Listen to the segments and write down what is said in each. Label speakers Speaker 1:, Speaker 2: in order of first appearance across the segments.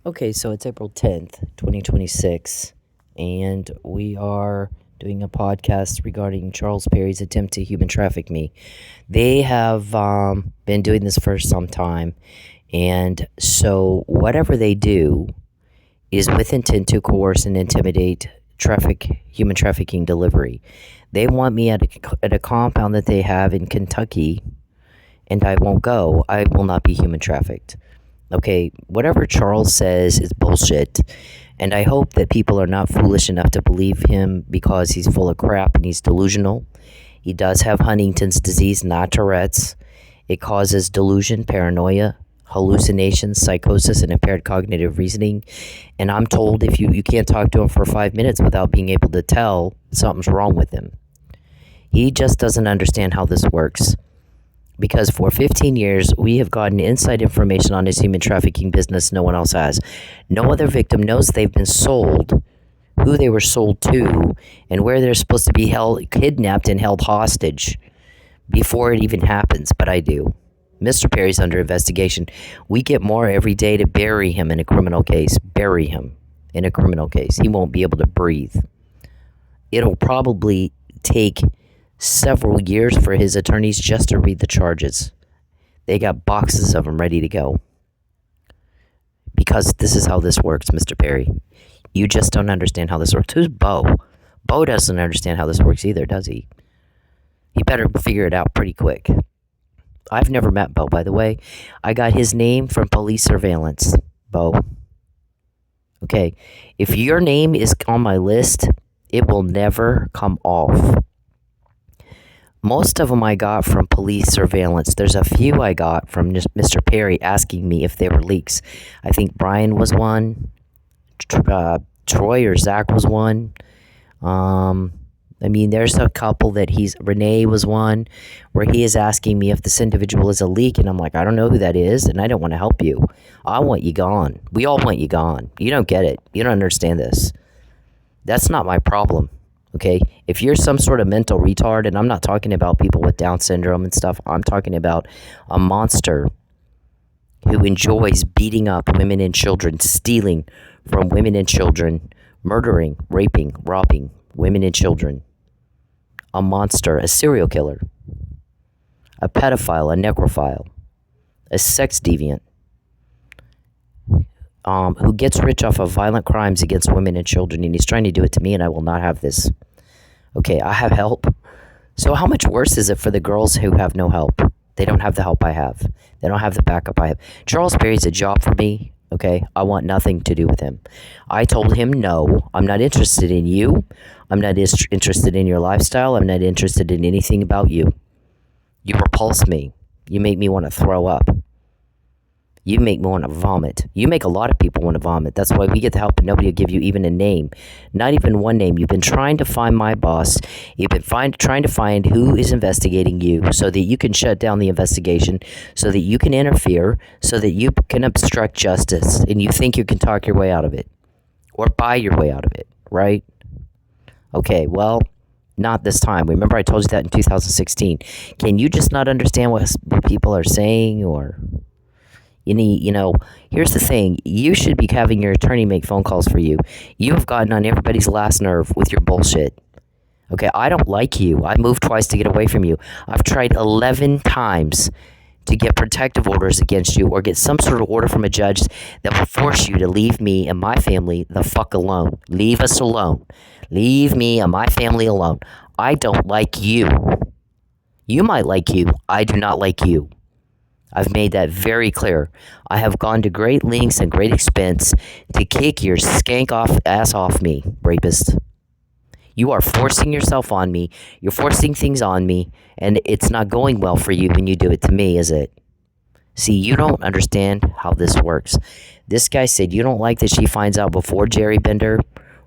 Speaker 1: Okay, so it's April 10th, 2026, and we are doing a podcast regarding Charles Perry's attempt to human traffic me. They have been doing this for some time, and so whatever they do is with intent to coerce and intimidate human trafficking delivery. They want me at a compound that they have in Kentucky, and I won't go. I will not be human trafficked. Okay, whatever Charles says is bullshit, and I hope that people are not foolish enough to believe him because he's full of crap and he's delusional. He does have Huntington's disease, not Tourette's. It causes delusion, paranoia, hallucinations, psychosis, and impaired cognitive reasoning. And I'm told if you can't talk to him for 5 minutes without being able to tell something's wrong with him. He just doesn't understand how this works. Because for 15 years, we have gotten inside information on his human trafficking business no one else has. No other victim knows they've been sold, who they were sold to, and where they're supposed to be kidnapped and held hostage before it even happens, but I do. Mr. Perry's under investigation. We get more every day to bury him in a criminal case. Bury him in a criminal case. He won't be able to breathe. It'll probably take several years for his attorneys just to read the charges. They got boxes of them ready to go. Because this is how this works, Mr. Perry. You just don't understand how this works. Who's Bo? Bo doesn't understand how this works either, does he? He better figure it out pretty quick. I've never met Bo, by the way. I got his name from police surveillance. Bo. Okay, if your name is on my list, it will never come off. Most of them I got from police surveillance. There's a few I got from Mr. Perry asking me if they were leaks. I think Brian was one. Troy or Zach was one. There's a couple that Renee was one, where he is asking me if this individual is a leak, and I'm like, I don't know who that is, and I don't want to help you. I want you gone. We all want you gone. You don't get it. You don't understand this. That's not my problem. Okay, if you're some sort of mental retard, and I'm not talking about people with Down syndrome and stuff, I'm talking about a monster who enjoys beating up women and children, stealing from women and children, murdering, raping, robbing women and children. A monster, a serial killer, a pedophile, a necrophile, a sex deviant, who gets rich off of violent crimes against women and children, and he's trying to do it to me, and I will not have this. Okay, I have help. So how much worse is it for the girls who have no help? They don't have the help I have. They don't have the backup I have. Charles Perry's a job for me, okay? I want nothing to do with him. I told him, no, I'm not interested in you. I'm not interested in your lifestyle. I'm not interested in anything about you. You repulse me. You make me want to throw up. You make me want to vomit. You make a lot of people want to vomit. That's why we get the help and nobody will give you even a name. Not even one name. You've been trying to find my boss. You've been trying to find who is investigating you so that you can shut down the investigation, so that you can interfere, so that you can obstruct justice, and you think you can talk your way out of it or buy your way out of it, right? Okay, well, not this time. Remember I told you that in 2016. Can you just not understand what people are saying? Or... here's the thing. You should be having your attorney make phone calls for you. You have gotten on everybody's last nerve with your bullshit. Okay, I don't like you. I moved twice to get away from you. I've tried 11 times to get protective orders against you or get some sort of order from a judge that will force you to leave me and my family the fuck alone. Leave us alone. Leave me and my family alone. I don't like you. You might like you. I do not like you. I've made that very clear. I have gone to great lengths and great expense to kick your skank ass off me, rapist. You are forcing yourself on me. You're forcing things on me, and it's not going well for you when you do it to me, is it? See, you don't understand how this works. This guy said you don't like that she finds out before Jerry Bender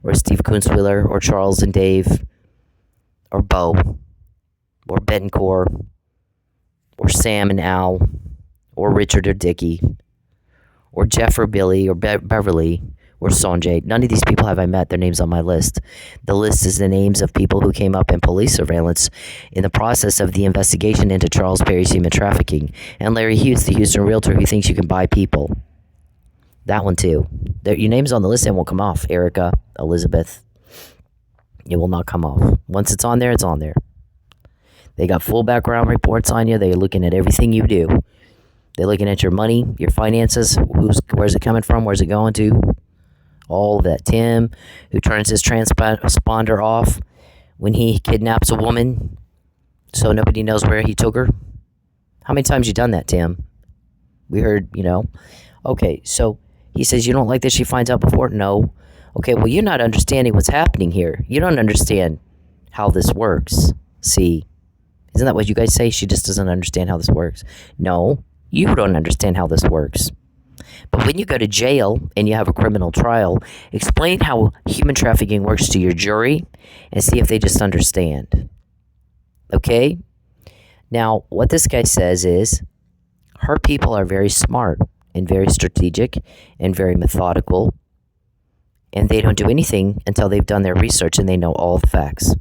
Speaker 1: or Steve Kunzweiler or Charles and Dave or Bo or Betancourt or Sam and Al or Richard or Dickie or Jeff or Billy or Beverly or Sanjay. None of these people have I met. Their names on my list. The list is the names of people who came up in police surveillance in the process of the investigation into Charles Perry's human trafficking, and Larry Hughes, the Houston realtor who thinks you can buy people. That one too. Your name's on the list, it won't come off. Erica, Elizabeth. It will not come off. Once it's on there, it's on there. They got full background reports on you. They're looking at everything you do. They're looking at your money, your finances, where's it coming from, where's it going to, all of that. Tim, who turns his transponder off when he kidnaps a woman so nobody knows where he took her. How many times you done that, Tim? We heard, Okay, so he says, you don't like that she finds out before? No. Okay, well, you're not understanding what's happening here. You don't understand how this works. See, isn't that what you guys say? She just doesn't understand how this works. No, you don't understand how this works. But when you go to jail and you have a criminal trial, explain how human trafficking works to your jury and see if they just understand. Okay? Now, what this guy says is, her people are very smart and very strategic and very methodical, and they don't do anything until they've done their research and they know all the facts.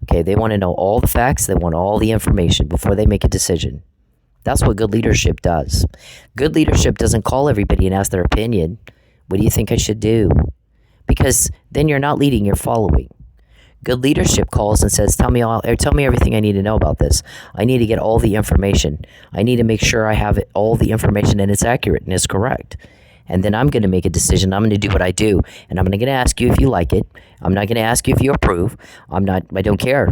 Speaker 1: Okay, they want to know all the facts, they want all the information before they make a decision. That's what good leadership does. Good leadership doesn't call everybody and ask their opinion. What do you think I should do? Because then you're not leading, you're following. Good leadership calls and says, tell me everything I need to know about this. I need to get all the information. I need to make sure I have all the information and it's accurate and it's correct. And then I'm going to make a decision. I'm going to do what I do. And I'm going to ask you if you like it. I'm not going to ask you if you approve. I don't care.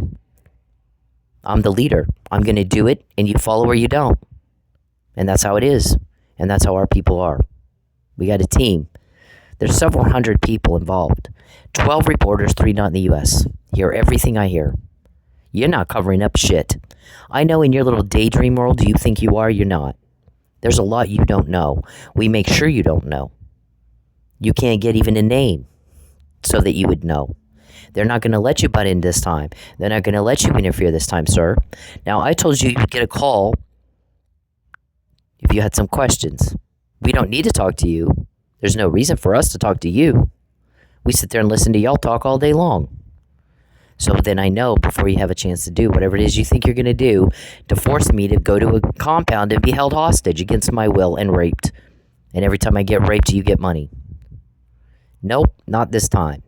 Speaker 1: I'm the leader. I'm going to do it and you follow or you don't. And that's how it is. And that's how our people are. We got a team. There's several hundred people involved. 12 reporters, 3 not in the U.S. Hear everything I hear. You're not covering up shit. I know in your little daydream world, do you think you are? You're not. There's a lot you don't know. We make sure you don't know. You can't get even a name so that you would know. They're not going to let you butt in this time. They're not going to let you interfere this time, sir. Now, I told you you'd get a call if you had some questions. We don't need to talk to you. There's no reason for us to talk to you. We sit there and listen to y'all talk all day long. So then I know before you have a chance to do whatever it is you think you're going to do to force me to go to a compound and be held hostage against my will and raped. And every time I get raped, you get money. Nope, not this time.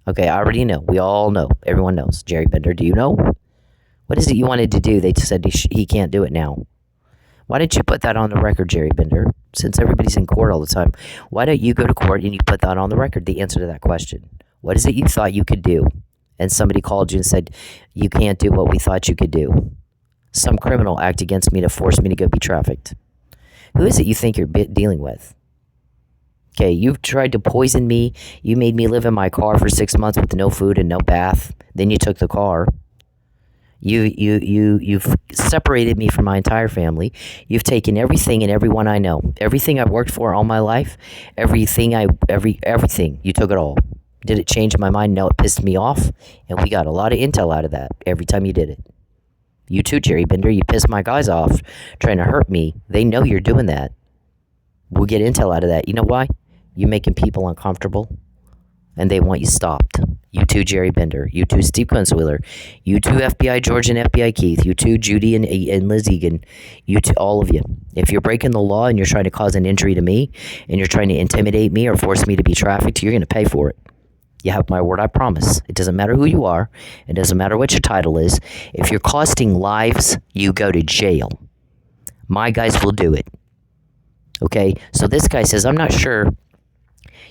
Speaker 1: Okay, I already know. We all know. Everyone knows. Jerry Bender, do you know? What is it you wanted to do? They said he can't do it now. Why didn't you put that on the record, Jerry Bender? Since everybody's in court all the time, why don't you go to court and you put that on the record, the answer to that question? What is it you thought you could do? And somebody called you and said, you can't do what we thought you could do. Some criminal act against me to force me to go be trafficked. Who is it you think you're dealing with? Okay, you've tried to poison me. You made me live in my car for 6 months with no food and no bath. Then you took the car. You've separated me from my entire family. You've taken everything and everyone I know. Everything I've worked for all my life. Everything. You took it all. Did it change my mind? No, it pissed me off. And we got a lot of intel out of that every time you did it. You too, Jerry Bender. You pissed my guys off trying to hurt me. They know you're doing that. We'll get intel out of that. You know why? You're making people uncomfortable. And they want you stopped. You too, Jerry Bender. You too, Steve Kunzweiler. You too, FBI George and FBI Keith. You too, Judy and Liz Egan. You too, all of you. If you're breaking the law and you're trying to cause an injury to me, and you're trying to intimidate me or force me to be trafficked, you're going to pay for it. You have my word, I promise. It doesn't matter who you are. It doesn't matter what your title is. If you're costing lives, you go to jail. My guys will do it. Okay? So this guy says, I'm not sure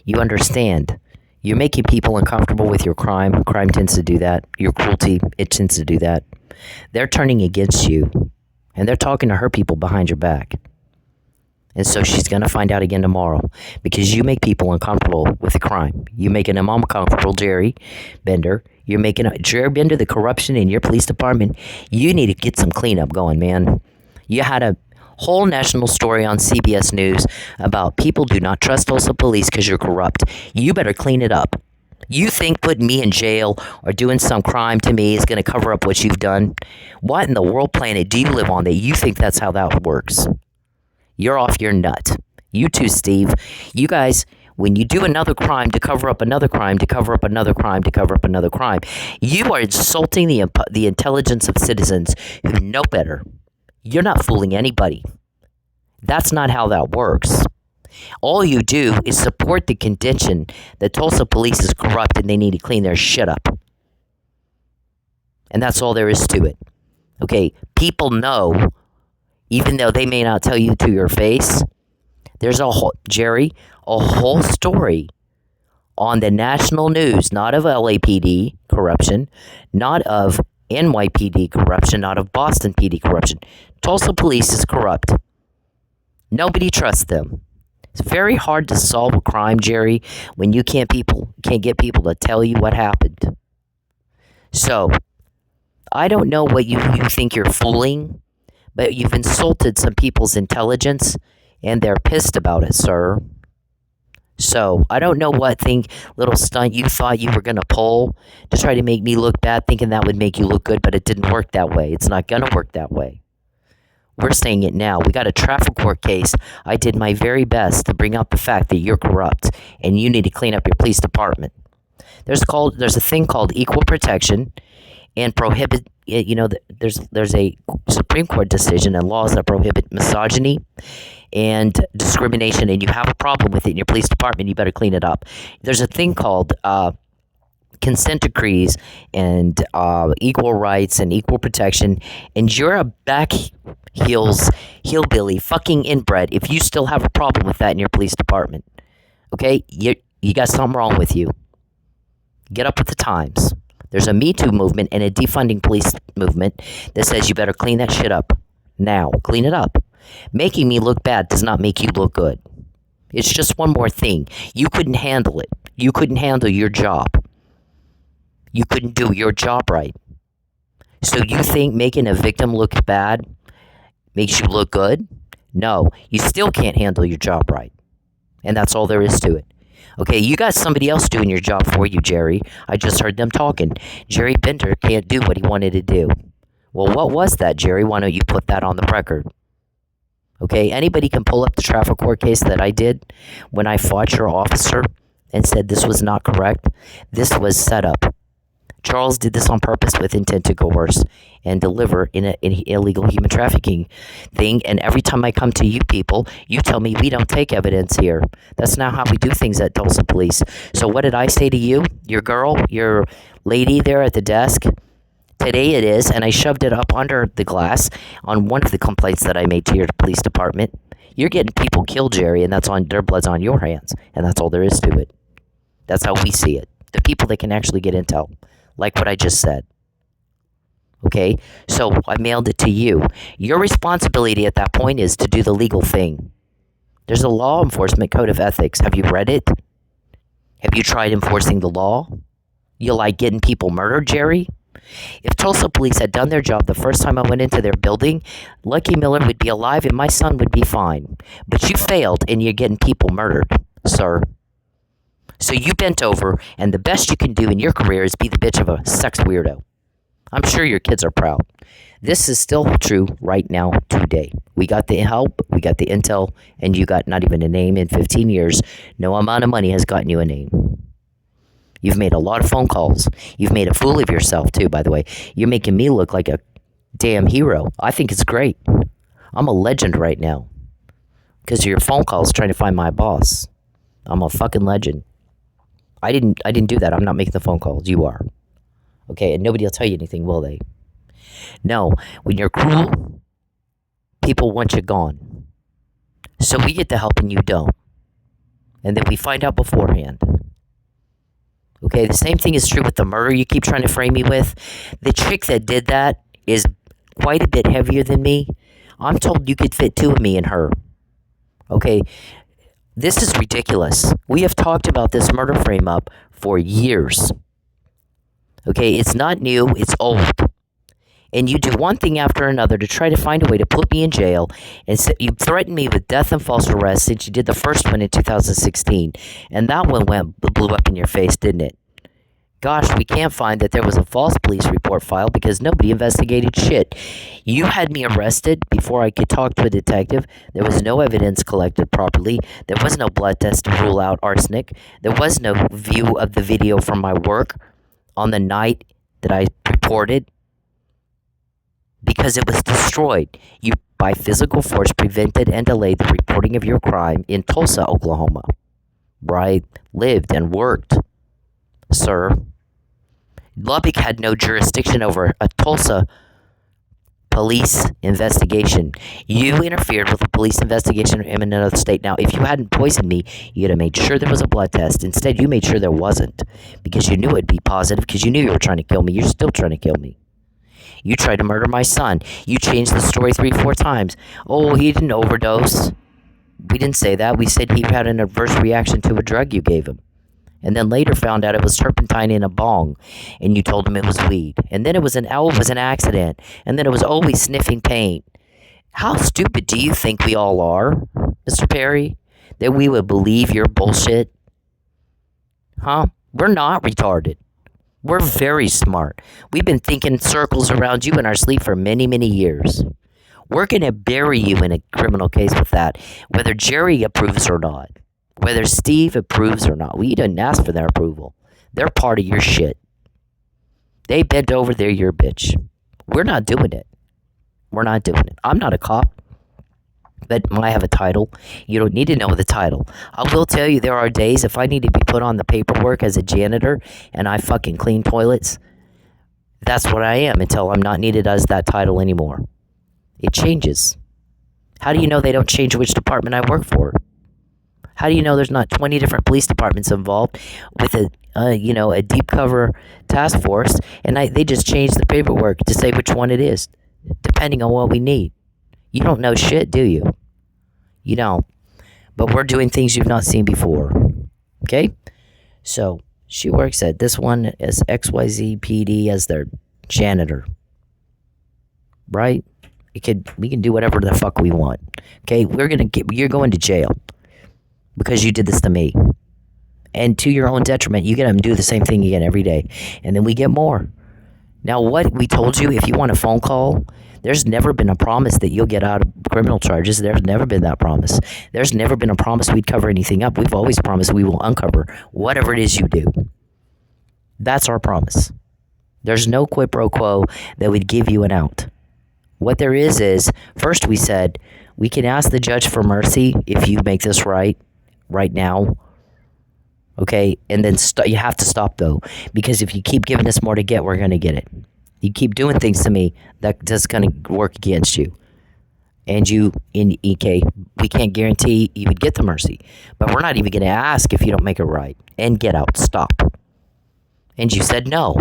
Speaker 1: you understand. You're making people uncomfortable with your crime. Crime tends to do that. Your cruelty, it tends to do that. They're turning against you. And they're talking to her people behind your back. And so she's going to find out again tomorrow. Because you make people uncomfortable with the crime. You're making them uncomfortable, Jerry Bender. You're making Jerry Bender, the corruption in your police department. You need to get some cleanup going, man. You had a whole national story on CBS News about people do not trust also police because you're corrupt. You better clean it up. You think putting me in jail or doing some crime to me is going to cover up what you've done? What in the world planet do you live on that you think that's how that works? You're off your nut. You too, Steve. You guys, when you do another crime to cover up another crime, to cover up another crime, to cover up another crime, you are insulting the intelligence of citizens who know better. You're not fooling anybody. That's not how that works. All you do is support the contention that Tulsa police is corrupt and they need to clean their shit up. And that's all there is to it. Okay, people know, even though they may not tell you to your face, there's a whole story on the national news, not of LAPD corruption, not of NYPD corruption, not of Boston PD corruption. Tulsa police is corrupt. Nobody trusts them. It's very hard to solve a crime, Jerry, when you can't get people to tell you what happened. So, I don't know what you think you're fooling, but you've insulted some people's intelligence, and they're pissed about it, sir. So, I don't know what little stunt you thought you were going to pull to try to make me look bad, thinking that would make you look good, but it didn't work that way. It's not going to work that way. We're saying it now. We got a traffic court case. I did my very best to bring out the fact that you're corrupt, and you need to clean up your police department. There's a thing called equal protection, and prohibit. There's a Supreme Court decision and laws that prohibit misogyny and discrimination, and you have a problem with it in your police department, you better clean it up. There's a thing called consent decrees and equal rights and equal protection, and you're a hillbilly, fucking inbred if you still have a problem with that in your police department. Okay? You got something wrong with you. Get up with the times. There's a Me Too movement and a defunding police movement that says you better clean that shit up now. Clean it up. Making me look bad does not make you look good. It's just one more thing. You couldn't handle it. You couldn't handle your job. You couldn't do your job right. So you think making a victim look bad makes you look good? No, you still can't handle your job right. And that's all there is to it. Okay, you got somebody else doing your job for you, Jerry. I just heard them talking. Jerry Bender can't do what he wanted to do. Well, what was that, Jerry? Why don't you put that on the record? Okay, anybody can pull up the traffic court case that I did when I fought your officer and said this was not correct. This was set up. Charles did this on purpose with intent to coerce and deliver in an illegal human trafficking thing. And every time I come to you people, you tell me we don't take evidence here. That's not how we do things at Tulsa Police. So what did I say to you? Your girl, your lady there at the desk? Today it is, and I shoved it up under the glass on one of the complaints that I made to your police department. You're getting people killed, Jerry, and their blood's on your hands. And that's all there is to it. That's how we see it. The people that can actually get intel. Like what I just said. Okay? So I mailed it to you. Your responsibility at that point is to do the legal thing. There's a law enforcement code of ethics. Have you read it? Have you tried enforcing the law? You like getting people murdered, Jerry? If Tulsa police had done their job the first time I went into their building, Lucky Miller would be alive and my son would be fine. But you failed and you're getting people murdered, sir. So you bent over, and the best you can do in your career is be the bitch of a sex weirdo. I'm sure your kids are proud. This is still true right now, today. We got the help, we got the intel, and you got not even a name in 15 years. No amount of money has gotten you a name. You've made a lot of phone calls. You've made a fool of yourself, too, by the way. You're making me look like a damn hero. I think it's great. I'm a legend right now. Because of your phone calls trying to find my boss. I'm a fucking legend. I didn't do that. I'm not making the phone calls. You are. Okay, and nobody will tell you anything, will they? No, when you're cruel, people want you gone. So we get the help and you don't. And then we find out beforehand. Okay, the same thing is true with the murder you keep trying to frame me with. The chick that did that is quite a bit heavier than me. I'm told you could fit two of me in her. Okay, this is ridiculous. We have talked about this murder frame-up for years. Okay, it's not new, it's old. And you do one thing after another to try to find a way to put me in jail. And so you threatened me with death and false arrest since you did the first one in 2016. And that one blew up in your face, didn't it? Gosh, we can't find that there was a false police report filed because nobody investigated shit. You had me arrested before I could talk to a detective. There was no evidence collected properly. There was no blood test to rule out arsenic. There was no view of the video from my work on the night that I reported because it was destroyed. You by physical force prevented and delayed the reporting of your crime in Tulsa, Oklahoma. Right? Lived and worked, sir. Lubbock had no jurisdiction over a Tulsa police investigation. You interfered with a police investigation in another state. Now, if you hadn't poisoned me, you'd have made sure there was a blood test. Instead, you made sure there wasn't because you knew it'd be positive because you knew you were trying to kill me. You're still trying to kill me. You tried to murder my son. You changed the story 3-4 times. Oh, he didn't overdose. We didn't say that. We said he had an adverse reaction to a drug you gave him. And then later found out it was turpentine in a bong, and you told him it was weed. And then it was an accident. And then it was always sniffing paint. How stupid do you think we all are, Mr. Perry? That we would believe your bullshit? Huh? We're not retarded. We're very smart. We've been thinking circles around you in our sleep for many, many years. We're going to bury you in a criminal case with that, whether Jerry approves or not. Whether Steve approves or not. We didn't ask for their approval. They're part of your shit. They bent over, they're your bitch. We're not doing it. We're not doing it. I'm not a cop, but I have a title. You don't need to know the title. I will tell you there are days if I need to be put on the paperwork as a janitor and I fucking clean toilets, that's what I am until I'm not needed as that title anymore. It changes. How do you know they don't change which department I work for? How do you know there's not 20 different police departments involved with a deep cover task force, and they just change the paperwork to say which one it is, depending on what we need? You don't know shit, do you? You don't. But we're doing things you've not seen before. Okay? So, she works at this one as XYZ PD as their janitor. Right? We can do whatever the fuck we want. Okay? You're going to jail. Because you did this to me. And to your own detriment, you get them to do the same thing again every day. And then we get more. Now, what we told you, if you want a phone call, there's never been a promise that you'll get out of criminal charges. There's never been that promise. There's never been a promise we'd cover anything up. We've always promised we will uncover whatever it is you do. That's our promise. There's no quid pro quo that would give you an out. What there is, first we said, we can ask the judge for mercy if you make this right now. Okay? And then you have to stop, though. Because if you keep giving us more to get, we're going to get it. You keep doing things to me, that's going to work against you. And we can't guarantee you would get the mercy. But we're not even going to ask if you don't make it right. And get out. Stop. And you said no.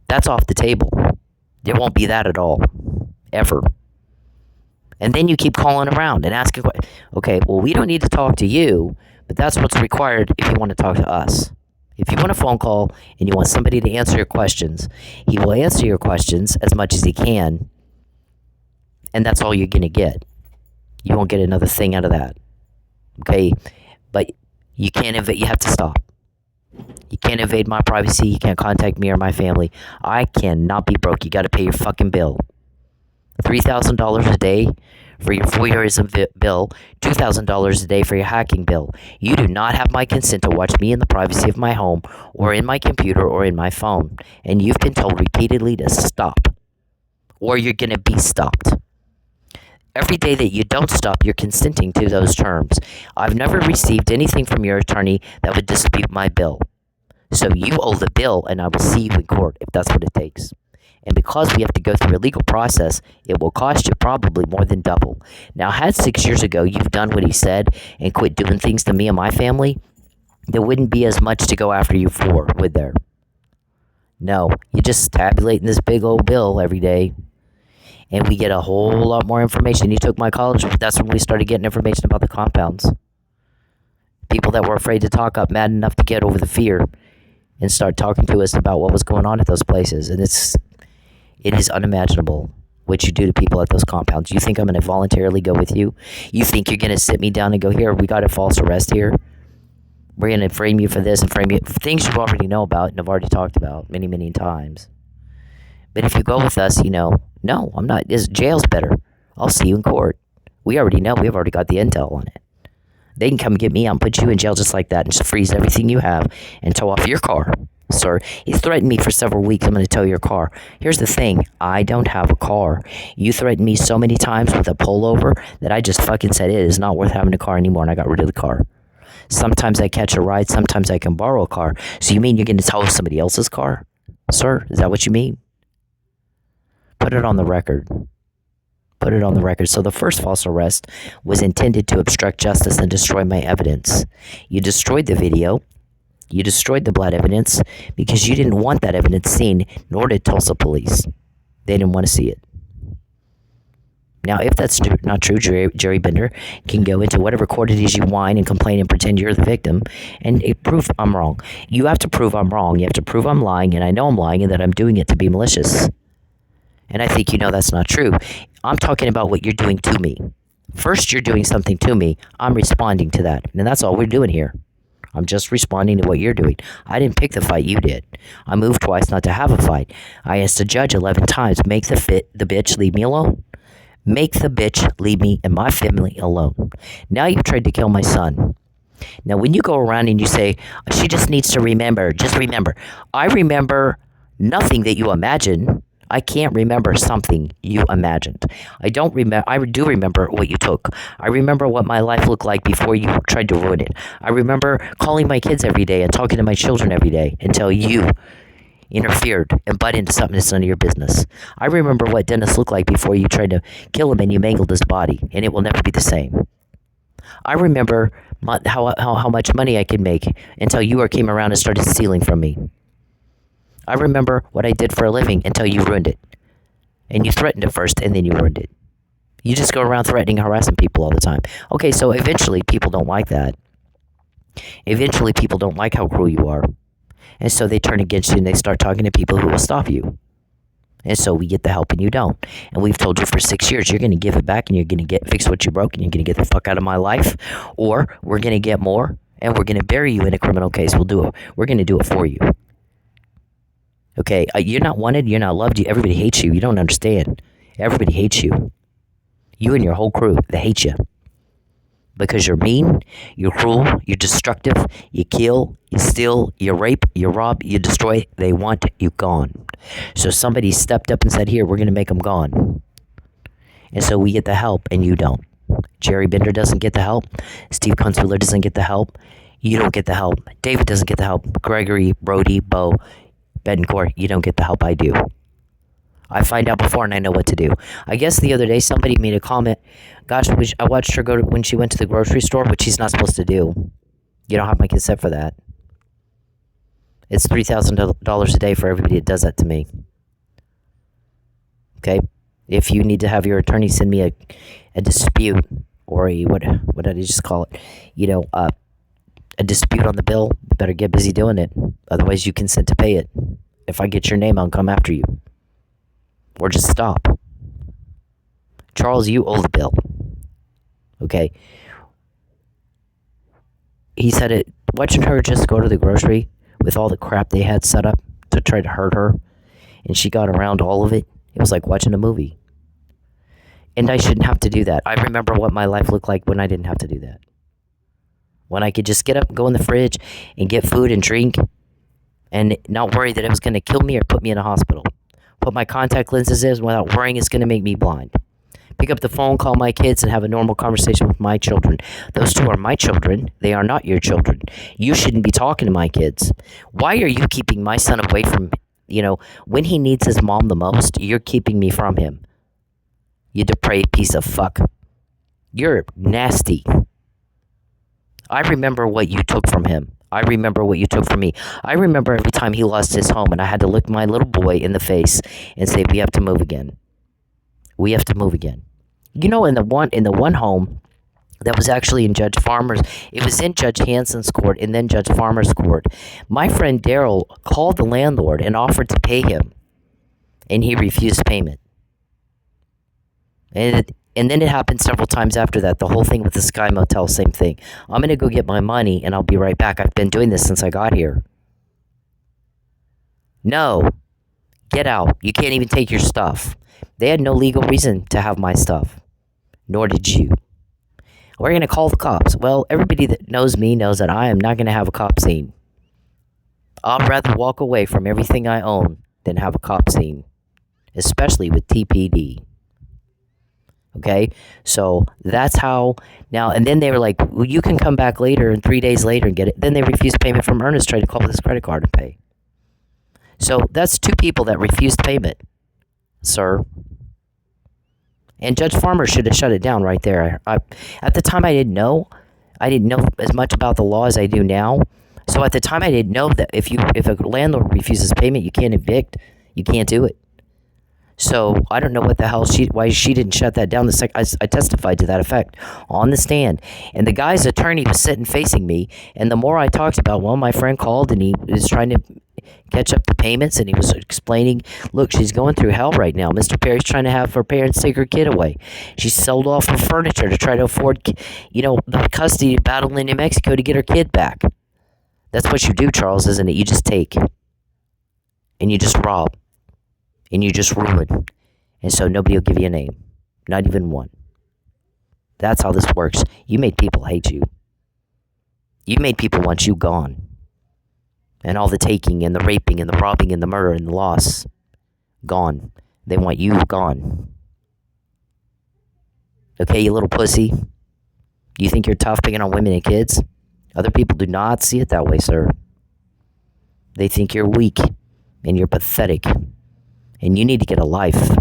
Speaker 1: That's off the table. There won't be that at all. Ever. And then you keep calling around and asking, okay, well, we don't need to talk to you, but that's what's required if you want to talk to us. If you want a phone call and you want somebody to answer your questions, he will answer your questions as much as he can, and that's all you're going to get. You won't get another thing out of that. Okay? But you have to stop. You can't invade my privacy. You can't contact me or my family. I cannot be broke. You got to pay your fucking bill. $3,000 a day for your voyeurism bill, $2,000 a day for your hacking bill. You do not have my consent to watch me in the privacy of my home or in my computer or in my phone. And you've been told repeatedly to stop, or you're going to be stopped. Every day that you don't stop, you're consenting to those terms. I've never received anything from your attorney that would dispute my bill. So you owe the bill, and I will see you in court if that's what it takes. And because we have to go through a legal process, it will cost you probably more than double. Now, had 6 years ago you've done what he said and quit doing things to me and my family, there wouldn't be as much to go after you for, would there? No, you're just tabulating this big old bill every day. And we get a whole lot more information. You took my college, that's when we started getting information about the compounds. People that were afraid to talk up, mad enough to get over the fear and start talking to us about what was going on at those places. And it is unimaginable what you do to people at those compounds. You think I'm going to voluntarily go with you? You think you're going to sit me down and go, here, we got a false arrest here? We're going to frame you for this and frame you for things you already know about and have already talked about many, many times. But if you go with us, no, I'm not. Jail's better. I'll see you in court. We already know. We've already got the intel on it. They can come get me. I'll put you in jail just like that and just freeze everything you have and tow off your car sir. He threatened me for several weeks. I'm going to tow your car. Here's the thing. I don't have a car. You threatened me so many times with a pullover that I just fucking said it is not worth having a car anymore, and I got rid of the car. Sometimes I catch a ride. Sometimes I can borrow a car. So you mean you're going to tow somebody else's car? Sir, is that what you mean? Put it on the record. Put it on the record. So the first false arrest was intended to obstruct justice and destroy my evidence. You destroyed the video. You destroyed the blood evidence because you didn't want that evidence seen, nor did Tulsa police. They didn't want to see it. Now, if that's not true, Jerry Bender can go into whatever court it is you whine and complain and pretend you're the victim and prove I'm wrong. You have to prove I'm wrong. You have to prove I'm lying, and I know I'm lying and that I'm doing it to be malicious. And I think you know that's not true. I'm talking about what you're doing to me. First, you're doing something to me. I'm responding to that. And that's all we're doing here. I'm just responding to what you're doing. I didn't pick the fight, you did. I moved twice not to have a fight. I asked the judge 11 times, make the bitch leave me alone. Make the bitch leave me and my family alone. Now you've tried to kill my son. Now when you go around and you say, she just needs to remember, just remember. I remember nothing that you imagine. I can't remember something you imagined. I do remember what you took. I remember what my life looked like before you tried to ruin it. I remember calling my kids every day and talking to my children every day until you interfered and butt into something that's none of your business. I remember what Dennis looked like before you tried to kill him and you mangled his body, and it will never be the same. I remember how much money I could make until you came around and started stealing from me. I remember what I did for a living until you ruined it. And you threatened it first, and then you ruined it. You just go around threatening, harassing people all the time. Okay, so eventually people don't like that. Eventually people don't like how cruel you are. And so they turn against you and they start talking to people who will stop you. And so we get the help and you don't. And we've told you for 6 years, you're going to give it back and you're going to fix what you broke and you're going to get the fuck out of my life. Or we're going to get more and we're going to bury you in a criminal case. We'll do it. We're going to do it for you. Okay, you're not wanted, you're not loved, everybody hates you, you don't understand. Everybody hates you. You and your whole crew, they hate you. Because you're mean, you're cruel, you're destructive, you kill, you steal, you rape, you rob, you destroy, they want you gone. So somebody stepped up and said, here, we're going to make them gone. And so we get the help and you don't. Jerry Bender doesn't get the help, Steve Kunstler doesn't get the help, you don't get the help, David doesn't get the help, Gregory, Brody, Bo, Betancourt, you don't get the help I do. I find out before and I know what to do. I guess the other day somebody made a comment. Gosh, I watched her go when she went to the grocery store, which she's not supposed to do. You don't have my consent for that. It's $3,000 a day for everybody that does that to me. Okay? If you need to have your attorney send me a dispute or what did I just call it? A dispute on the bill, you better get busy doing it. Otherwise, you consent to pay it. If I get your name, I'll come after you. Or just stop. Charles, you owe the bill. Okay? He said it, watching her just go to the grocery with all the crap they had set up to try to hurt her, and she got around all of it, it was like watching a movie. And I shouldn't have to do that. I remember what my life looked like when I didn't have to do that. When I could just get up and go in the fridge and get food and drink and not worry that it was going to kill me or put me in a hospital. Put my contact lenses in without worrying it's going to make me blind. Pick up the phone, call my kids, and have a normal conversation with my children. Those two are my children. They are not your children. You shouldn't be talking to my kids. Why are you keeping my son away from, when he needs his mom the most, you're keeping me from him. You depraved piece of fuck. You're nasty. I remember what you took from him. I remember what you took from me. I remember every time he lost his home and I had to look my little boy in the face and say, we have to move again. We have to move again. In the one home that was actually in Judge Farmer's, it was in Judge Hanson's court and then Judge Farmer's court. My friend Daryl called the landlord and offered to pay him, and he refused payment. And then it happened several times after that. The whole thing with the Sky Motel, same thing. I'm going to go get my money, and I'll be right back. I've been doing this since I got here. No. Get out. You can't even take your stuff. They had no legal reason to have my stuff. Nor did you. We're going to call the cops. Well, everybody that knows me knows that I am not going to have a cop scene. I'd rather walk away from everything I own than have a cop scene, especially with TPD. Okay, so that's how now. And then they were like, well, you can come back later and 3 days later and get it. Then they refused payment from Ernest, tried to call with his credit card and pay. So that's two people that refused payment, sir. And Judge Farmer should have shut it down right there. At the time, I didn't know as much about the law as I do now. So at the time, I didn't know that if a landlord refuses payment, you can't evict. You can't do it. So I don't know what the hell why she didn't shut that down. I testified to that effect on the stand, and the guy's attorney was sitting facing me. And the more I talked about, well, my friend called and he was trying to catch up the payments, and he was explaining, look, she's going through hell right now. Mr. Perry's trying to have her parents take her kid away. She sold off her furniture to try to afford, the custody battle in New Mexico to get her kid back. That's what you do, Charles, isn't it? You just take, and you just rob. And you just ruin. And so nobody will give you a name. Not even one. That's how this works. You made people hate you. You made people want you gone. And all the taking and the raping and the robbing and the murder and the loss. Gone. They want you gone. Okay, you little pussy? You think you're tough picking on women and kids? Other people do not see it that way, sir. They think you're weak and you're pathetic. And you need to get a life.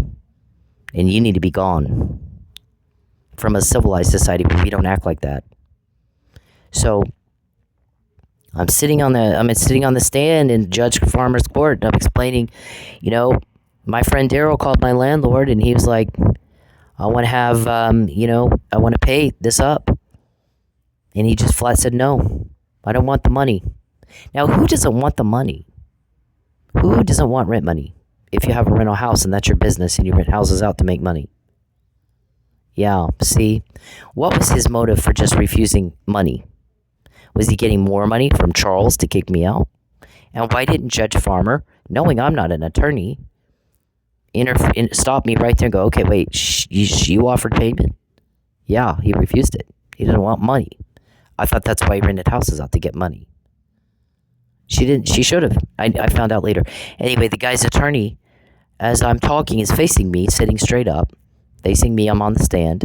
Speaker 1: And you need to be gone. From a civilized society where we don't act like that. So, I'm sitting on the stand in Judge Farmer's court, and I'm explaining, my friend Daryl called my landlord, and he was like, I want to have, I want to pay this up. And he just flat said, no, I don't want the money. Now, who doesn't want the money? Who doesn't want rent money? If you have a rental house and that's your business and you rent houses out to make money. Yeah, see? What was his motive for just refusing money? Was he getting more money from Charles to kick me out? And why didn't Judge Farmer, knowing I'm not an attorney, stop me right there and go, okay, wait, you offered payment? Yeah, he refused it. He didn't want money. I thought that's why he rented houses out, to get money. She should have. I found out later. Anyway, the guy's attorney, as I'm talking, is facing me, sitting straight up, facing me. I'm on the stand.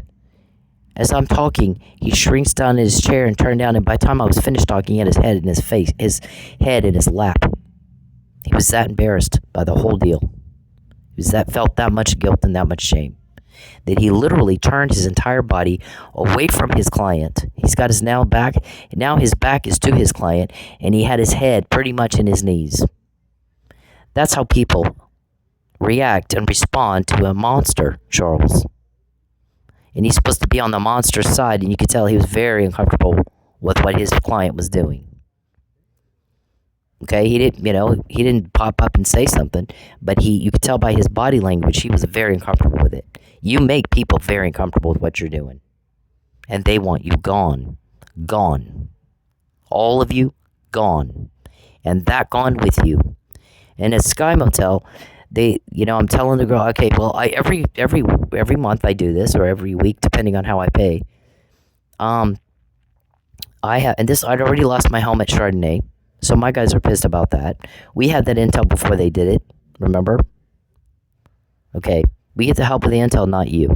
Speaker 1: As I'm talking, he shrinks down in his chair and turned down, and by the time I was finished talking, he had his head in his head in his lap. He was that embarrassed by the whole deal. Felt that much guilt and that much shame, that he literally turned his entire body away from his client. He's got his now his back is to his client, and he had his head pretty much in his knees. That's how people react and respond to a monster, Charles. And he's supposed to be on the monster's side, and you could tell he was very uncomfortable with what his client was doing. Okay, he didn't pop up and say something, but you could tell by his body language he was very uncomfortable with it. You make people very uncomfortable with what you're doing. And they want you gone. Gone. All of you, gone. And that gone with you. And at Sky Motel, I'm telling the girl, okay, well, every month I do this, or every week, depending on how I pay. I'd already lost my home at Chardonnay, so my guys are pissed about that. We had that intel before they did it, remember? Okay, we get the help of the intel, not you.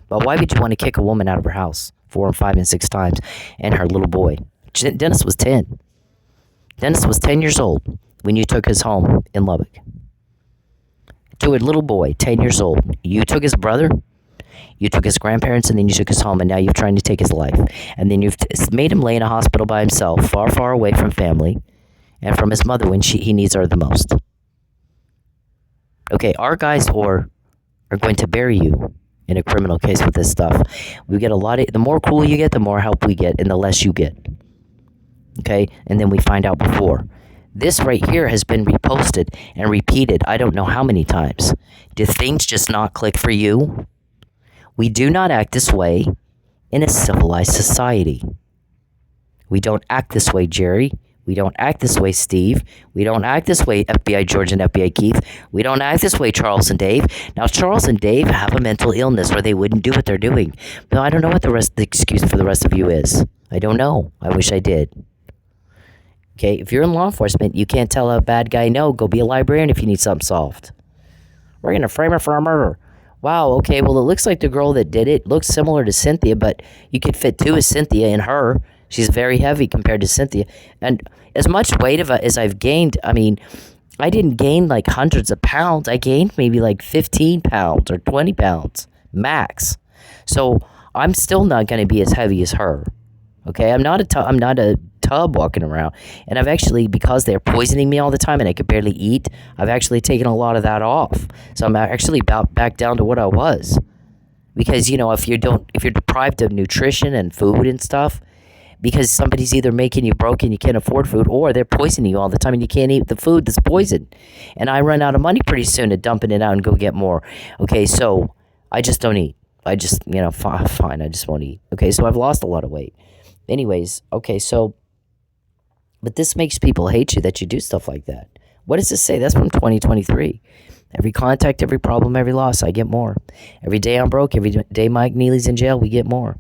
Speaker 1: But why would you want to kick a woman out of her house 4 and 5 and 6 times, and her little boy? Dennis was 10. Dennis was 10 years old when you took his home in Lubbock. To a little boy, 10 years old. You took his brother, you took his grandparents, and then you took his home, and now you're trying to take his life. And then you've made him lay in a hospital by himself, far, far away from family, and from his mother when he needs her the most. Okay, our guys are going to bury you in a criminal case with this stuff. We get the more cool you get, the more help we get, and the less you get. Okay, and then we find out before. This right here has been reposted and repeated I don't know how many times. Do things just not click for you? We do not act this way in a civilized society. We don't act this way, Jerry. We don't act this way, Steve. We don't act this way, FBI George and FBI Keith. We don't act this way, Charles and Dave. Now, Charles and Dave have a mental illness or they wouldn't do what they're doing. Now, I don't know what the excuse for the rest of you is. I don't know. I wish I did. Okay, if you're in law enforcement, you can't tell a bad guy, no, go be a librarian if you need something solved. We're going to frame her for a murder. Wow, okay, well, it looks like the girl that did it looks similar to Cynthia, but you could fit two as Cynthia in her. She's very heavy compared to Cynthia. And as much weight as I've gained, I mean, I didn't gain like hundreds of pounds. I gained maybe like 15 pounds or 20 pounds max. So I'm still not going to be as heavy as her. Okay, I'm not a tub walking around. And I've actually, because they're poisoning me all the time and I could barely eat, I've actually taken a lot of that off. So I'm actually about back down to what I was. Because, you know, if you're deprived of nutrition and food and stuff, because somebody's either making you broke and you can't afford food, or they're poisoning you all the time and you can't eat the food that's poisoned. And I run out of money pretty soon at dumping it out and go get more. Okay, so I just don't eat. I just, you know, fine, I just won't eat. Okay, so I've lost a lot of weight. Anyways, okay, so, but this makes people hate you that you do stuff like that. What does this say? That's from 2023. Every contact, every problem, every loss, I get more. Every day I'm broke, every day Mike Neely's in jail, we get more.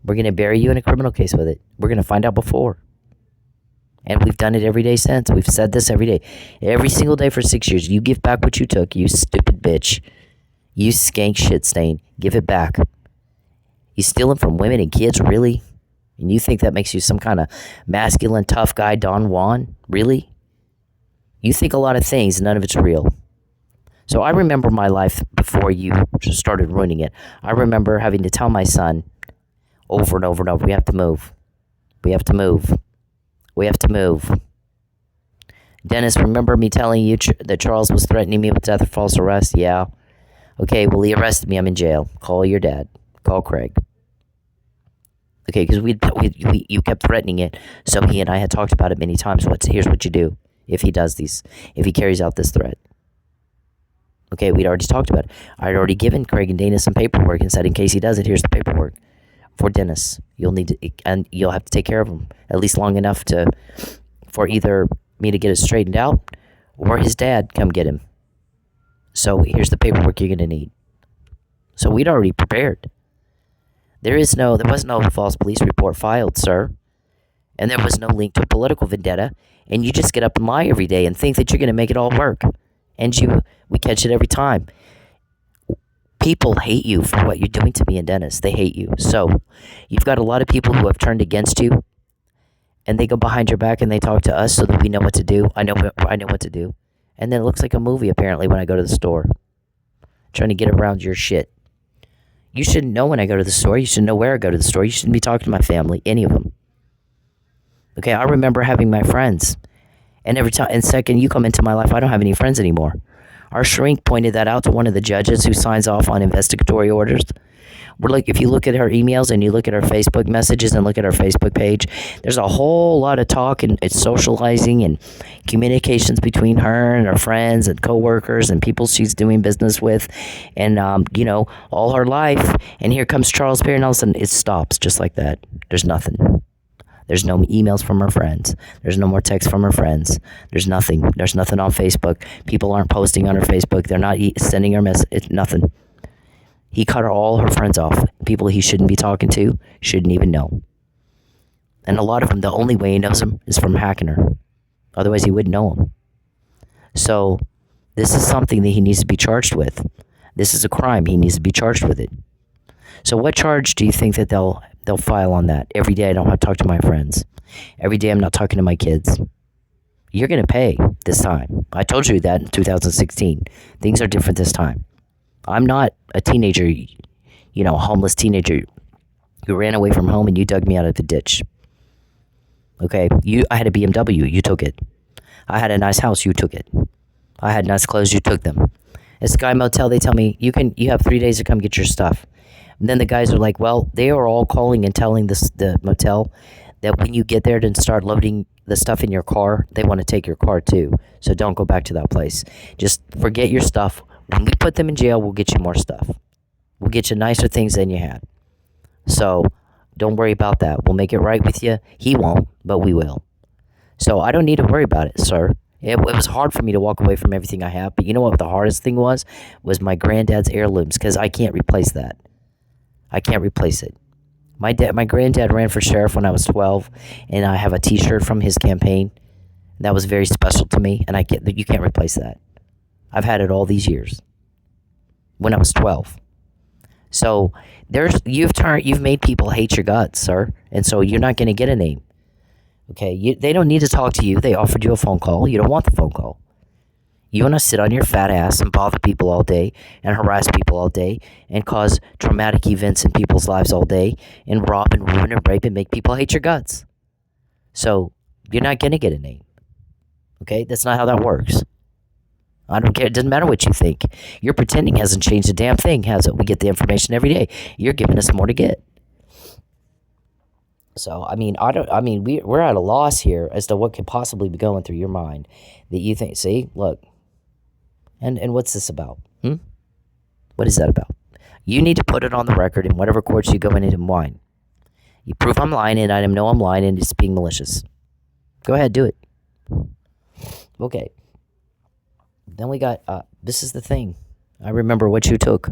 Speaker 1: We're going to bury you in a criminal case with it. We're going to find out before. And we've done it every day since. We've said this every day. Every single day for 6 years. You give back what you took, you stupid bitch. You skank shit stain. Give it back. You stealing from women and kids, really? And you think that makes you some kind of masculine, tough guy, Don Juan? Really? You think a lot of things, none of it's real. So I remember my life before you just started ruining it. I remember having to tell my son over and over and over, we have to move. We have to move. We have to move. Dennis, remember me telling you that Charles was threatening me with death or false arrest? Yeah. Okay, well, he arrested me. I'm in jail. Call your dad. Call Craig. Okay, because you kept threatening it, so he and I had talked about it many times. Here's what you do if he does these, if he carries out this threat. Okay, we'd already talked about it. I'd already given Craig and Dana some paperwork and said, in case he does it, here's the paperwork for Dennis. You'll need to, and you'll have to take care of him at least long enough for either me to get it straightened out or his dad come get him. So here's the paperwork you're going to need. So we'd already prepared. There was no false police report filed, sir. And there was no link to a political vendetta. And you just get up and lie every day and think that you're going to make it all work. And we catch it every time. People hate you for what you're doing to me and Dennis. They hate you. So you've got a lot of people who have turned against you. And they go behind your back and they talk to us so that we know what to do. I know what to do. And then it looks like a movie, apparently, when I go to the store. Trying to get around your shit. You shouldn't know when I go to the store. You shouldn't know where I go to the store. You shouldn't be talking to my family, any of them. Okay, I remember having my friends. And every time, and second you come into my life, I don't have any friends anymore. Our shrink pointed that out to one of the judges who signs off on investigatory orders. We're like, if you look at her emails and you look at her Facebook messages and look at her Facebook page, there's a whole lot of talk and it's socializing and communications between her and her friends and coworkers and people she's doing business with, and all her life. And here comes Charles Perry, and all of a sudden it stops just like that. There's nothing. There's no emails from her friends. There's no more texts from her friends. There's nothing. There's nothing on Facebook. People aren't posting on her Facebook. They're not sending her message. It's nothing. He cut all her friends off. People he shouldn't be talking to, shouldn't even know. And a lot of them, the only way he knows them is from hacking her. Otherwise, he wouldn't know them. So, this is something that he needs to be charged with. This is a crime. He needs to be charged with it. So, what charge do you think that they'll file on that? Every day I don't have to talk to my friends. Every day I'm not talking to my kids. You're going to pay this time. I told you that in 2016. Things are different this time. I'm not a teenager, homeless teenager who ran away from home and you dug me out of the ditch. Okay, I had a BMW, you took it. I had a nice house, you took it. I had nice clothes, you took them. At Sky Motel, they tell me, you have 3 days to come get your stuff. And then the guys are like, well, they are all calling and telling the motel that when you get there to start loading the stuff in your car, they want to take your car too. So don't go back to that place. Just forget your stuff. When we put them in jail, we'll get you more stuff. We'll get you nicer things than you had. So don't worry about that. We'll make it right with you. He won't, but we will. So I don't need to worry about it, sir. It was hard for me to walk away from everything I have. But you know what the hardest thing was? Was my granddad's heirlooms, because I can't replace that. I can't replace it. My granddad ran for sheriff when I was 12, and I have a T-shirt from his campaign. That was very special to me, and you can't replace that. I've had it all these years. When I was 12. So you've made people hate your guts, sir, and so you're not going to get a name. Okay, they don't need to talk to you. They offered you a phone call. You don't want the phone call. You want to sit on your fat ass and bother people all day and harass people all day and cause traumatic events in people's lives all day and rob and ruin and rape and make people hate your guts. So you're not going to get a name. Okay, that's not how that works. I don't care. It doesn't matter what you think. Your pretending hasn't changed a damn thing, has it? We get the information every day. You're giving us more to get. So, we're at a loss here as to what could possibly be going through your mind that you think, see, look, and what's this about? What is that about? You need to put it on the record in whatever courts you go in and whine. You prove I'm lying, and I know I'm lying, and it's being malicious. Go ahead, do it. Okay. Then we got, this is the thing. I remember what you took.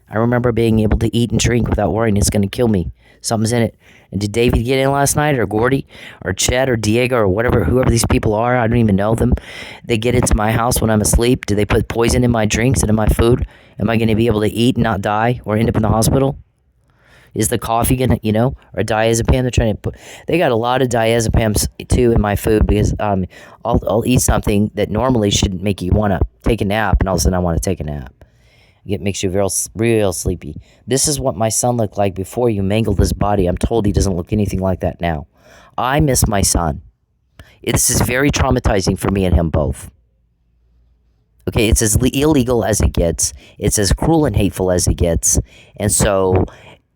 Speaker 1: I remember being able to eat and drink without worrying it's going to kill me. Something's in it. And did David get in last night, or Gordy, or Chet, or Diego, or whoever these people are? I don't even know them. They get into my house when I'm asleep. Do they put poison in my drinks and in my food? Am I going to be able to eat and not die or end up in the hospital? Is the coffee going to, or diazepam? They're trying to put. They got a lot of diazepams too in my food because I'll eat something that normally shouldn't make you want to take a nap, and all of a sudden I want to take a nap. It makes you real sleepy. This is what my son looked like before you mangled his body. I'm told he doesn't look anything like that now. I miss my son. This is very traumatizing for me and him both. Okay, it's as illegal as it gets. It's as cruel and hateful as it gets. And so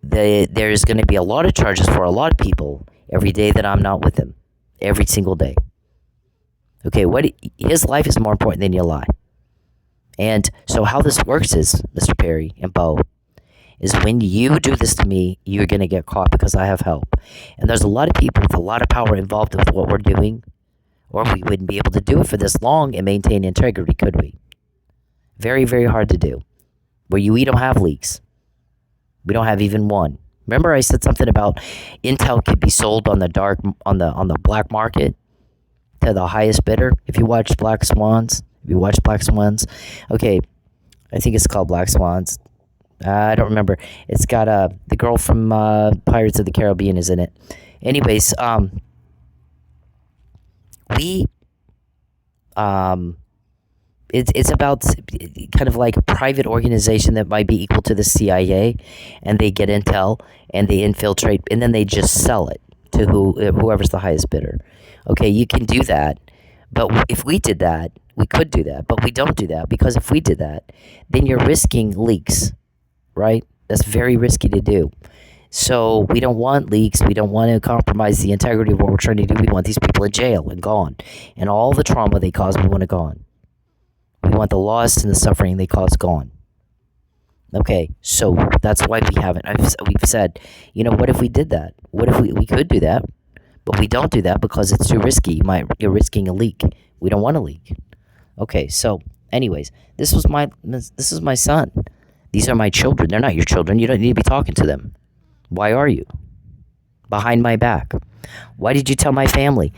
Speaker 1: there's going to be a lot of charges for a lot of people every day that I'm not with them. Every single day. Okay, his life is more important than your life. And so how this works is, Mr. Perry and Bo, is when you do this to me, you're going to get caught because I have help. And there's a lot of people with a lot of power involved with what we're doing, or we wouldn't be able to do it for this long and maintain integrity, could we? Very, very hard to do. Where we don't have leaks. We don't have even one. Remember I said something about intel could be sold on the black market to the highest bidder? If you watch Black Swans, okay, I think it's called Black Swans. I don't remember. It's got the girl from Pirates of the Caribbean is in it. Anyways, it's about kind of like a private organization that might be equal to the CIA, and they get intel and they infiltrate, and then they just sell it to whoever's the highest bidder. Okay, you can do that, but if we did that, we could do that, but we don't do that, because if we did that, then you're risking leaks, right? That's very risky to do. So we don't want leaks. We don't want to compromise the integrity of what we're trying to do. We want these people in jail and gone. And all the trauma they cause, we want it gone. We want the loss and the suffering they cause gone. Okay, so that's why we haven't. We've said, what if we did that? What if we could do that? But we don't do that because it's too risky. You're risking a leak. We don't want a leak. Okay, so anyways, this is my son. These are my children. They're not your children. You don't need to be talking to them. Why are you? Behind my back. Why did you tell my family?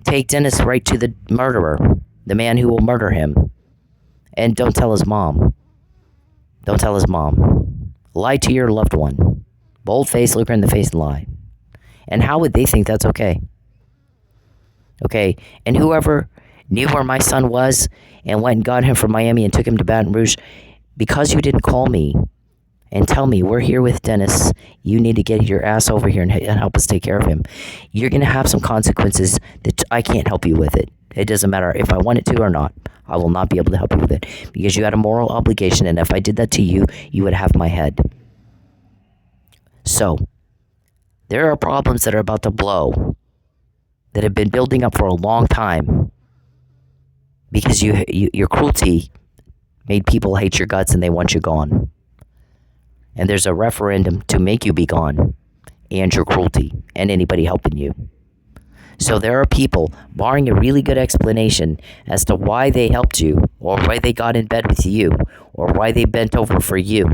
Speaker 1: Take Dennis right to the murderer, the man who will murder him. And don't tell his mom. Don't tell his mom. Lie to your loved one. Bold face, look her in the face and lie. And how would they think that's okay? Okay, and whoever knew where my son was and went and got him from Miami and took him to Baton Rouge, because you didn't call me and tell me, we're here with Dennis, you need to get your ass over here and help us take care of him, you're going to have some consequences that I can't help you with it. It doesn't matter if I wanted to or not. I will not be able to help you with it because you had a moral obligation, and if I did that to you, you would have my head. So, there are problems that are about to blow that have been building up for a long time because your cruelty made people hate your guts and they want you gone. And there's a referendum to make you be gone, and your cruelty, and anybody helping you. So there are people, barring a really good explanation as to why they helped you, or why they got in bed with you, or why they bent over for you.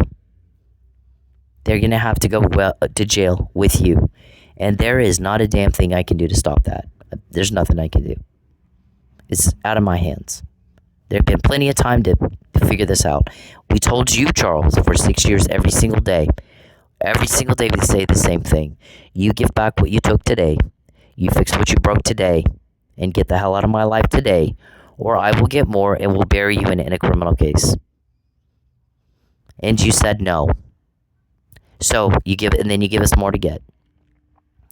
Speaker 1: They're going to have to go to jail with you. And there is not a damn thing I can do to stop that. There's nothing I can do. It's out of my hands. There have been plenty of time to figure this out. We told you, Charles, for 6 years, every single day. Every single day we say the same thing. You give back what you took today. You fix what you broke today. And get the hell out of my life today. Or I will get more and will bury you in a criminal case. And you said no. So you give it, and then you give us more to get.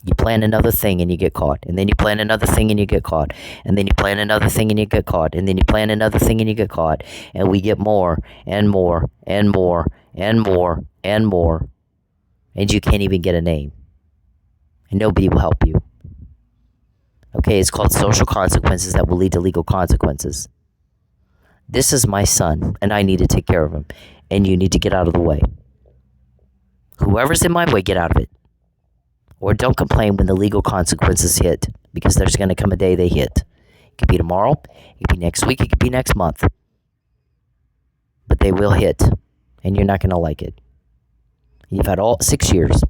Speaker 1: You plan another thing and you get caught. And then you plan another thing and you get caught. And then you plan another thing and you get caught. And then you plan another thing and you get caught. And we get more and more and more and more and more. And you can't even get a name. And nobody will help you. Okay, it's called social consequences that will lead to legal consequences. This is my son, and I need to take care of him. And you need to get out of the way. Whoever's in my way, get out of it. Or don't complain when the legal consequences hit, because there's going to come a day they hit. It could be tomorrow, it could be next week, it could be next month. But they will hit, and you're not going to like it. You've had all 6 years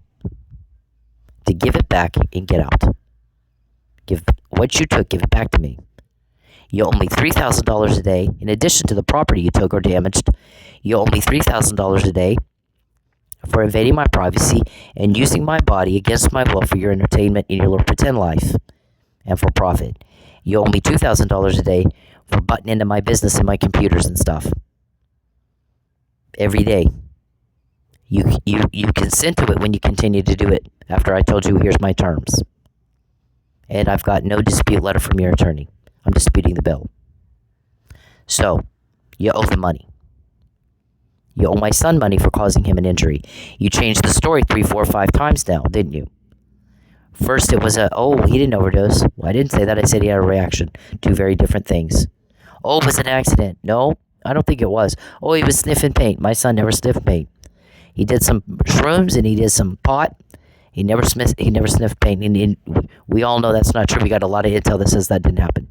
Speaker 1: to give it back and get out. Give what you took, give it back to me. You owe me $3,000 a day, in addition to the property you took or damaged. You owe me $3,000 a day for invading my privacy and using my body against my will for your entertainment in your little pretend life and for profit. You owe me $2,000 a day for butting into my business and my computers and stuff. Every day. You consent to it when you continue to do it after I told you here's my terms. And I've got no dispute letter from your attorney. I'm disputing the bill. So, you owe the money. You owe my son money for causing him an injury. You changed the story 3, 4, 5 times now, didn't you? First it was he didn't overdose. Well, I didn't say that. I said he had a reaction. 2 very different things. Oh, it was an accident. No, I don't think it was. Oh, he was sniffing paint. My son never sniffed paint. He did some shrooms and he did some pot. He never sniffed paint. And we all know that's not true. We got a lot of intel that says that didn't happen.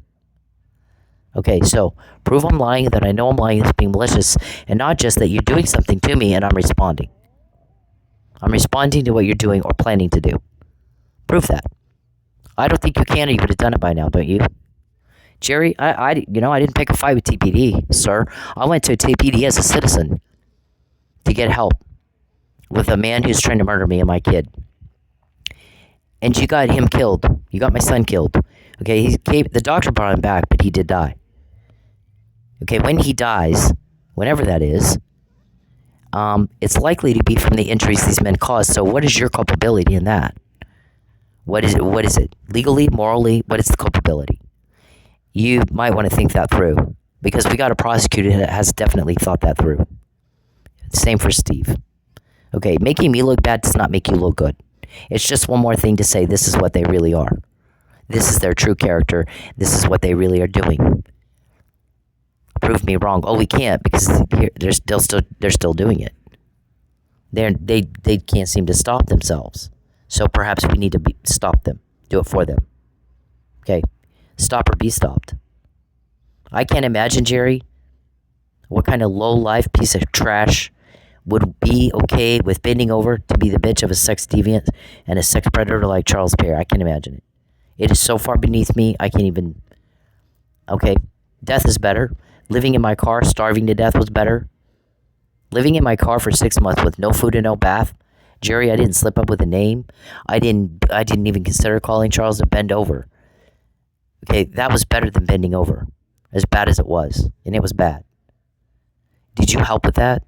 Speaker 1: Okay, so prove I'm lying, that I know I'm lying, it's being malicious, and not just that you're doing something to me and I'm responding. I'm responding to what you're doing or planning to do. Prove that. I don't think you can, or you would have done it by now, don't you? Jerry, I didn't pick a fight with TPD, sir. I went to TPD as a citizen to get help with a man who's trying to murder me and my kid. And you got him killed. You got my son killed. Okay, the doctor brought him back, but he did die. Okay, when he dies, whenever that is, it's likely to be from the injuries these men caused. So what is your culpability in that? What is it? Legally, morally, what is the culpability? You might want to think that through, because we got a prosecutor that has definitely thought that through. Same for Steve. Okay, making me look bad does not make you look good. It's just one more thing to say this is what they really are. This is their true character. This is what they really are doing. Prove me wrong. Oh, we can't, because they're still doing it. They can't seem to stop themselves. So perhaps we need to stop them. Do it for them. Okay, stop or be stopped. I can't imagine, Jerry, what kind of low-life piece of trash would be okay with bending over to be the bitch of a sex deviant and a sex predator like Charles Perry. I can't imagine it. It is so far beneath me, I can't even... Okay, death is better. Living in my car, starving to death was better. Living in my car for 6 months with no food and no bath. Jerry, I didn't slip up with a name. I didn't even consider calling Charles to bend over. Okay, that was better than bending over. As bad as it was. And it was bad. Did you help with that?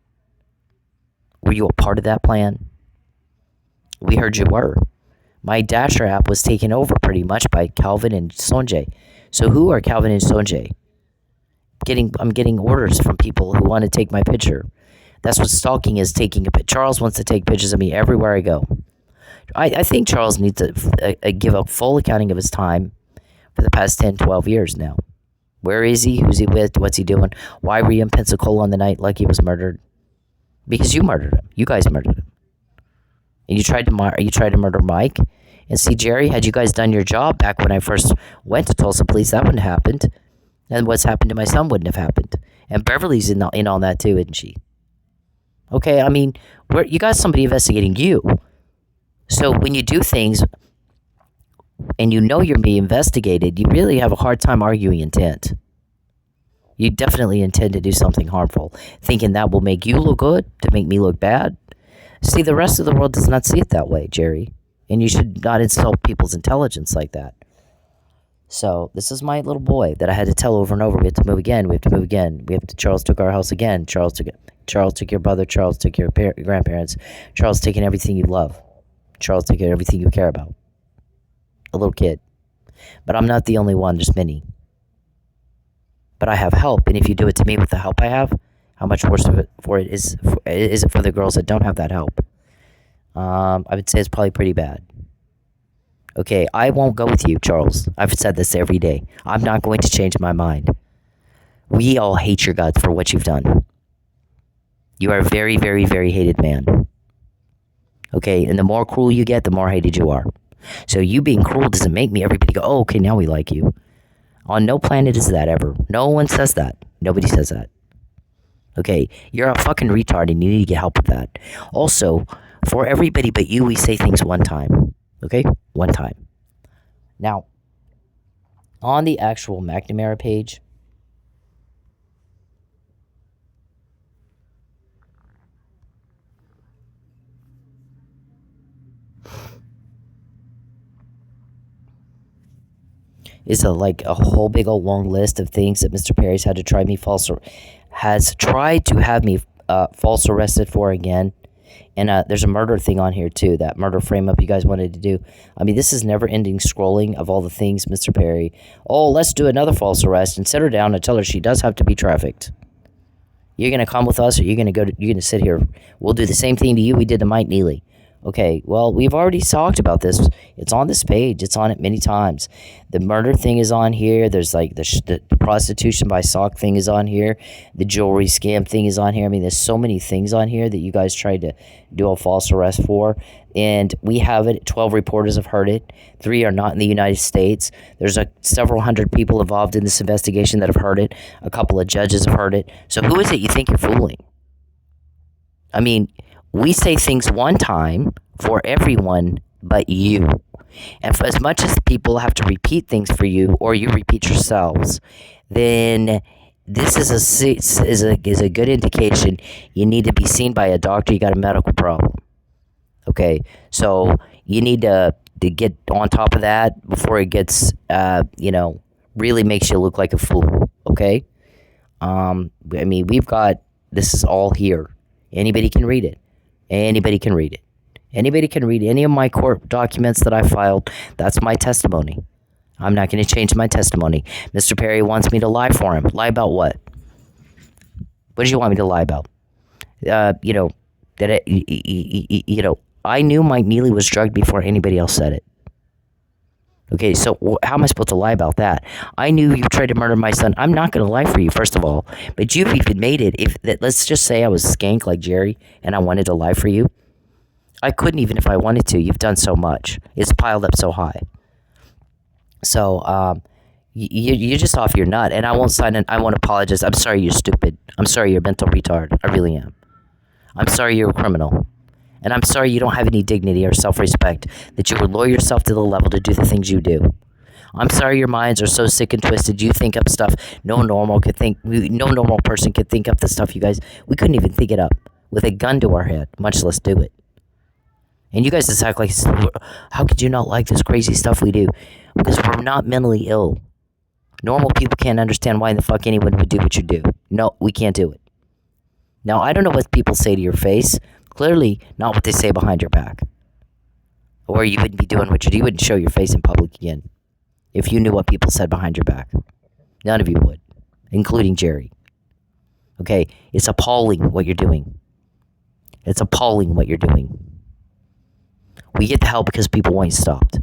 Speaker 1: Were you a part of that plan? We heard you were. My Dasher app was taken over pretty much by Calvin and Sonjay. So who are Calvin and Sonjay? I'm getting orders from people who want to take my picture. That's what stalking is, taking a picture. Charles wants to take pictures of me everywhere I go. I think Charles needs to give a full accounting of his time for the past 10, 12 years now. Where is he? Who's he with? What's he doing? Why were you in Pensacola on the night like he was murdered? Because you murdered him. You guys murdered him. And you tried to murder Mike. And see, Jerry, had you guys done your job back when I first went to Tulsa Police, that wouldn't have happened. And what's happened to my son wouldn't have happened. And Beverly's in on that too, isn't she? Okay, I mean, you got somebody investigating you. So when you do things and you know you're being investigated, you really have a hard time arguing intent. You definitely intend to do something harmful, thinking that will make you look good, to make me look bad. See, the rest of the world does not see it that way, Jerry. And you should not insult people's intelligence like that. So, this is my little boy that I had to tell over and over. We have to move again. We have to move again. Charles took our house again. Charles took your brother. Charles took your grandparents. Charles taking everything you love. Charles taking everything you care about. A little kid. But I'm not the only one. There's many. But I have help. And if you do it to me with the help I have, how much worse is it for the girls that don't have that help? I would say it's probably pretty bad. Okay, I won't go with you, Charles. I've said this every day. I'm not going to change my mind. We all hate your guts for what you've done. You are a very, very, very hated man. Okay, and the more cruel you get, the more hated you are. So you being cruel doesn't make me everybody go, oh, okay, now we like you. On no planet is that ever. No one says that. Nobody says that. Okay, you're a fucking retard and you need to get help with that. Also, for everybody but you, we say things one time. Okay? One time. Now, on the actual McNamara page, is a whole big old long list of things that Mr. Perry's had to try me has tried to have me false arrested for again. And there's a murder thing on here, too, that murder frame-up you guys wanted to do. I mean, this is never-ending scrolling of all the things, Mr. Perry. Oh, let's do another false arrest and sit her down and tell her she does have to be trafficked. You're going to come with us or you're going to sit here. We'll do the same thing to you we did to Mike Neely. Okay, well, we've already talked about this. It's on this page. It's on it many times. The murder thing is on here. There's the prostitution by sock thing is on here. The jewelry scam thing is on here. I mean, there's so many things on here that you guys tried to do a false arrest for. And we have it. 12 reporters have heard it. 3 are not in the United States. There's several hundred people involved in this investigation that have heard it. A couple of judges have heard it. So who is it you think you're fooling? I mean, we say things one time for everyone but you. And for as much as people have to repeat things for you or you repeat yourselves, then this is a good indication you need to be seen by a doctor. You got a medical problem. Okay, so you need to get on top of that before it gets, really makes you look like a fool. Okay, I mean, this is all here. Anybody can read it. Anybody can read it. Anybody can read any of my court documents that I filed. That's my testimony. I'm not going to change my testimony. Mr. Perry wants me to lie for him. Lie about what? What does you want me to lie about? I knew Mike Neely was drugged before anybody else said it. Okay, so how am I supposed to lie about that? I knew you tried to murder my son. I'm not going to lie for you, first of all. But you've even made it. Let's just say I was a skank like Jerry and I wanted to lie for you. I couldn't even if I wanted to. You've done so much. It's piled up so high. So, you're just off your nut. And I won't sign it. I won't apologize. I'm sorry you're stupid. I'm sorry you're a mental retard. I really am. I'm sorry you're a criminal. And I'm sorry you don't have any dignity or self-respect, that you would lower yourself to the level to do the things you do. I'm sorry your minds are so sick and twisted. You think up stuff no normal person could think up the stuff you guys. We couldn't even think it up with a gun to our head, much less do it. And you guys just act like, how could you not like this crazy stuff we do? Because we're not mentally ill. Normal people can't understand why the fuck anyone would do what you do. No, we can't do it. Now, I don't know what people say to your face. Clearly, not what they say behind your back. Or you wouldn't be doing what you do. You wouldn't show your face in public again. If you knew what people said behind your back. None of you would. Including Jerry. Okay? It's appalling what you're doing. It's appalling what you're doing. We get the help because people want you stopped.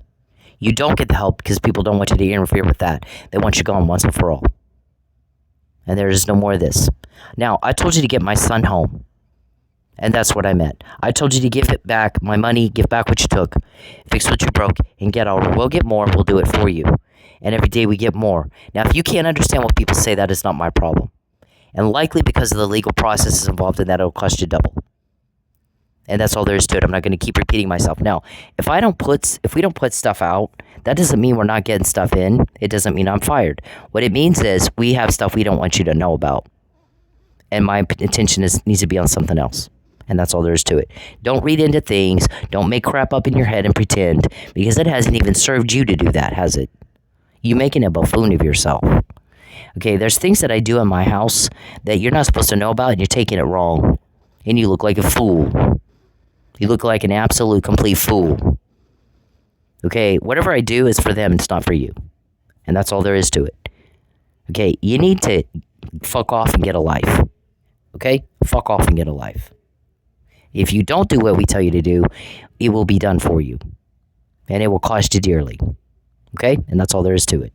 Speaker 1: You don't get the help because people don't want you to interfere with that. They want you gone once and for all. And there is no more of this. Now, I told you to get my son home. And that's what I meant. I told you to give it back, my money, give back what you took, fix what you broke, and get all. We'll get more, we'll do it for you. And every day we get more. Now, if you can't understand what people say, that is not my problem. And likely because of the legal processes involved in that, it'll cost you double. And that's all there is to it. I'm not going to keep repeating myself. Now, if we don't put stuff out, that doesn't mean we're not getting stuff in. It doesn't mean I'm fired. What it means is we have stuff we don't want you to know about. And my attention needs to be on something else. And that's all there is to it. Don't read into things. Don't make crap up in your head and pretend, because it hasn't even served you to do that, has it? You making a buffoon of yourself. Okay, there's things that I do in my house that you're not supposed to know about, and you're taking it wrong. And you look like a fool. You look like an absolute complete fool. Okay, whatever I do is for them, it's not for you. And that's all there is to it. Okay, you need to fuck off and get a life. Okay? Fuck off and get a life. If you don't do what we tell you to do, it will be done for you. And it will cost you dearly. Okay? And that's all there is to it.